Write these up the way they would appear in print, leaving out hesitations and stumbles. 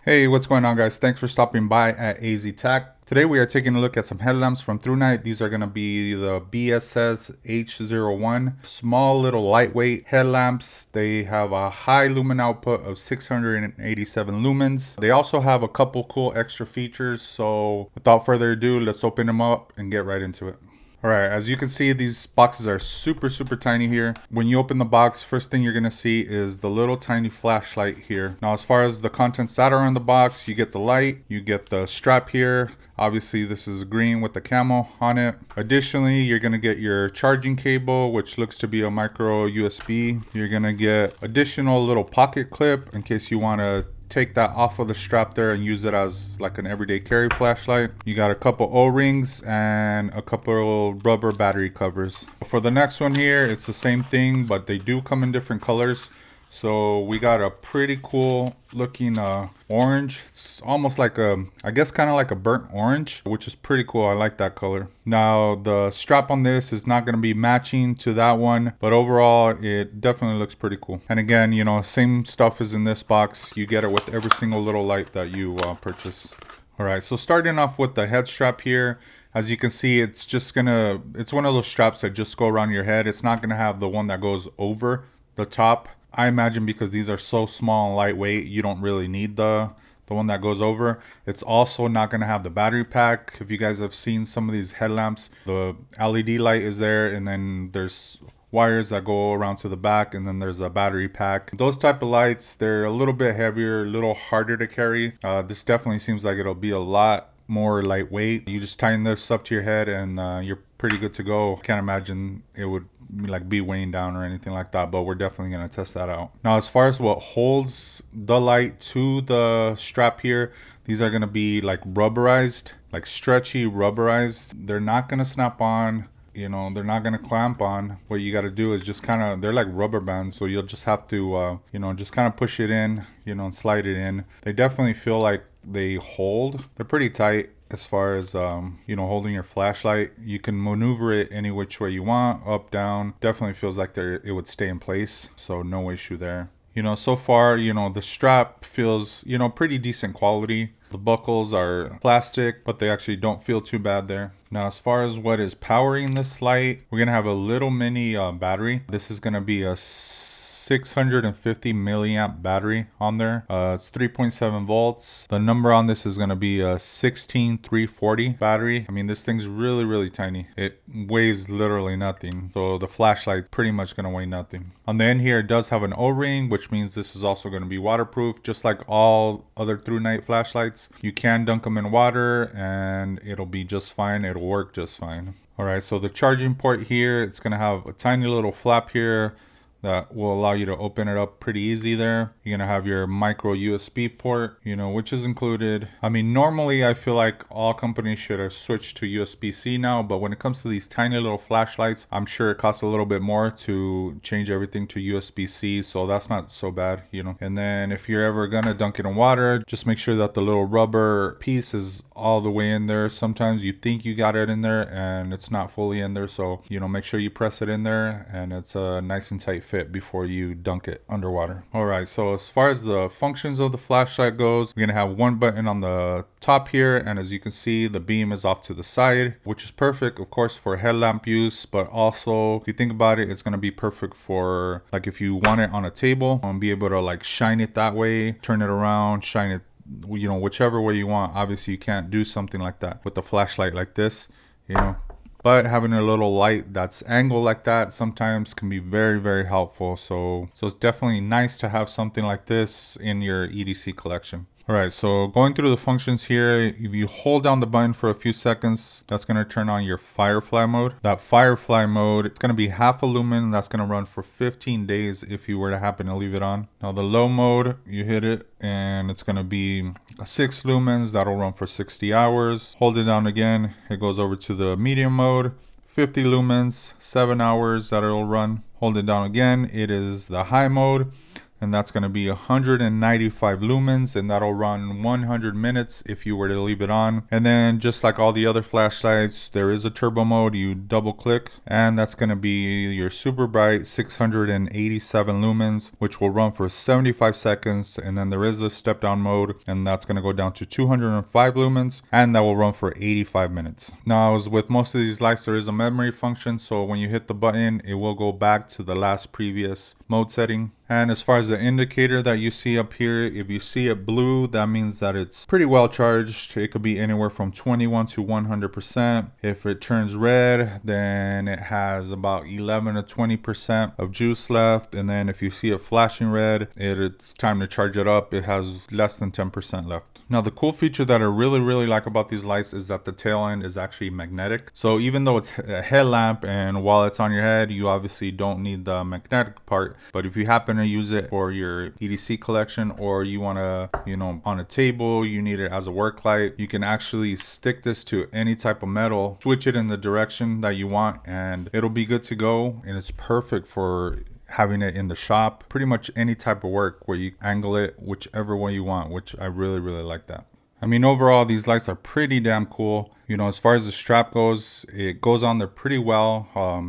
Hey, what's going on, guys? Thanks for stopping by at AZ Tech. Today we are taking a look at some headlamps from Thrunite. These are going to be the BSS H01. Small little lightweight headlamps. They have a high lumen output of 687 lumens. They also have a couple cool extra features. So without further ado, let's open them up and get right into it. Alright, as you can see, these boxes are super tiny here. When you open the box, first thing you're going to see is the little tiny flashlight here. Now, as far as the contents that are in the box, you get the light, you get the strap here. Obviously, this is green with the camo on it. Additionally, you're going to get your charging cable, which looks to be a micro USB. You're going to get additional little pocket clip in case you want to take that off of the strap there and use it as like an everyday carry flashlight. You got a couple O-rings and a couple rubber battery covers. For the next one here, it's the same thing, but they do come in different colors. So we got a pretty cool looking orange. It's almost like I guess kind of like a burnt orange, which is pretty cool. I like that color. Now the strap on this is not going to be matching to that one, but overall it definitely looks pretty cool. And again, you know, same stuff is in this box. You get it with every single little light that you purchase. All right, so starting off with the head strap here. As you can see, it's one of those straps that just go around your head. It's not going to have the one that goes over the top. I imagine because these are so small and lightweight, you don't really need the one that goes over. It's also not going to have the battery pack. If you guys have seen some of these headlamps, the LED light is there, and then there's wires that go around to the back, and then there's a battery pack. Those type of lights, they're a little bit heavier, a little harder to carry. This definitely seems like it'll be a lot more lightweight. You just tighten this up to your head and you're pretty good to go. Can't imagine it would like be weighing down or anything like that, but we're definitely going to test that out. Now, as far as what holds the light to the strap here, these are going to be like rubberized, like stretchy rubberized. They're not going to snap on, you know, they're not going to clamp on. What you got to do is just kind of, they're like rubber bands, so you'll just have to you know, just kind of push it in, you know, and slide it in. They definitely feel like they hold. They're pretty tight as far as you know, holding your flashlight. You can maneuver it any which way you want, up, down. Definitely feels like it would stay in place, so no issue there. You know, so far, you know, the strap feels, you know, pretty decent quality. The buckles are plastic, but they actually don't feel too bad there. Now, as far as what is powering this light, we're gonna have a little mini battery. This is gonna be a 650 milliamp battery on there. It's 3.7 volts. The number on this is going to be a 16340 battery. I mean, this thing's really tiny. It weighs literally nothing, so the flashlight's pretty much going to weigh nothing. On the end here, it does have an O-ring, which means this is also going to be waterproof, just like all other Thrunite flashlights. You can dunk them in water and it'll be just fine. It'll work just fine. All right, so the charging port here, it's going to have a tiny little flap here that will allow you to open it up pretty easy there. You're gonna have your micro USB port, you know, which is included. I mean, normally I feel like all companies should have switched to USB-C now, but when it comes to these tiny little flashlights, I'm sure it costs a little bit more to change everything to USB-C, so that's not so bad, you know. And then if you're ever gonna dunk it in water, just make sure that the little rubber piece is all the way in there. Sometimes you think you got it in there and it's not fully in there, so, you know, make sure you press it in there and it's a nice and tight fit before you dunk it underwater. All right, so as far as the functions of the flashlight goes, we're gonna have one button on the top here, and as you can see, the beam is off to the side, which is perfect, of course, for headlamp use, but also if you think about it, it's gonna be perfect for like if you want it on a table and be able to like shine it that way, turn it around, shine it, you know, whichever way you want. Obviously you can't do something like that with a flashlight like this, you know, but having a little light that's angled like that sometimes can be very helpful. So it's definitely nice to have something like this in your EDC collection. All right, so going through the functions here, if you hold down the button for a few seconds, that's going to turn on your Firefly mode. That Firefly mode, it's going to be half a lumen. That's going to run for 15 days if you were to happen to leave it on. Now the low mode, you hit it and it's going to be 6 lumens. That'll run for 60 hours. Hold it down again. It goes over to the medium mode. 50 lumens, 7 hours that it'll run. Hold it down again. It is the high mode. and that's going to be 195 lumens, and that'll run 100 minutes if you were to leave it on. And then just like all the other flashlights, there is a turbo mode. You double click and that's going to be your super bright 687 lumens, which will run for 75 seconds. And then there is a step down mode, and that's going to go down to 205 lumens, and that will run for 85 minutes. Now, as with most of these lights, there is a memory function, so when you hit the button, it will go back to the last previous mode setting. And as far as the indicator that you see up here, if you see it blue, that means that it's pretty well charged. It could be anywhere from 21 to 100%. If it turns red, then it has about 11 to 20% of juice left. And then if you see it flashing red, it's time to charge it up. It has less than 10% left. Now, the cool feature that I really like about these lights is that the tail end is actually magnetic. So even though it's a headlamp and while it's on your head, you obviously don't need the magnetic part. But if you happen to use it for your EDC collection, or you want to, on a table, you need it as a work light, you can actually stick this to any type of metal, switch it in the direction that you want, and it'll be good to go. And it's perfect for having it in the shop, pretty much any type of work where you angle it whichever way you want, which I really like that. I mean, overall, these lights are pretty damn cool. As far as the strap goes, it goes on there pretty well.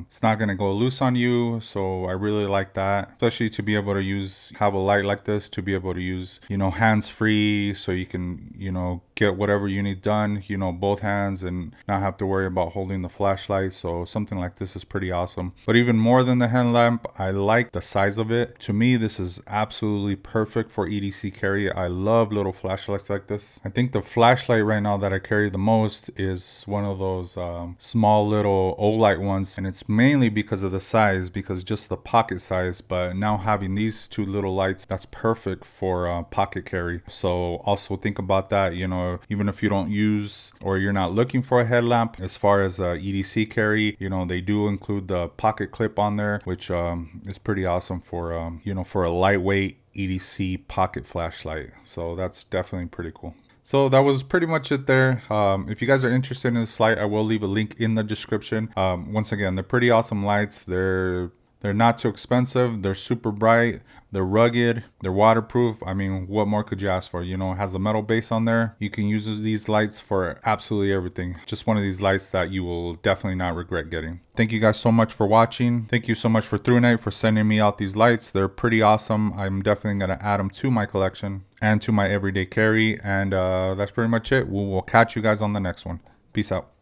It's not going to go loose on you, so I really like that. Especially to be able to have a light like this, to be able to use, hands-free, so you can, get whatever you need done, both hands, and not have to worry about holding the flashlight. So something like this is pretty awesome. But even more than the headlamp, I like the size of it. To me, this is absolutely perfect for EDC carry. I love little flashlights like this. I think the flashlight right now that I carry the most is one of those small little olight ones, and it's mainly because of the size, because just the pocket size. But now having these two little lights, that's perfect for pocket carry. So also think about that, even if you don't use, or you're not looking for a headlamp, as far as EDC carry, they do include the pocket clip on there, which is pretty awesome for for a lightweight EDC pocket flashlight. So that's definitely pretty cool. So that was pretty much it there. If you guys are interested in this light, I will leave a link in the description. Once again, they're pretty awesome lights. They're not too expensive. They're super bright. They're rugged. They're waterproof. I mean, what more could you ask for? It has the metal base on there. You can use these lights for absolutely everything. Just one of these lights that you will definitely not regret getting. Thank you guys so much for watching. Thank you so much for Thrunite for sending me out these lights. They're pretty awesome. I'm definitely going to add them to my collection and to my everyday carry. And that's pretty much it. We will catch you guys on the next one. Peace out.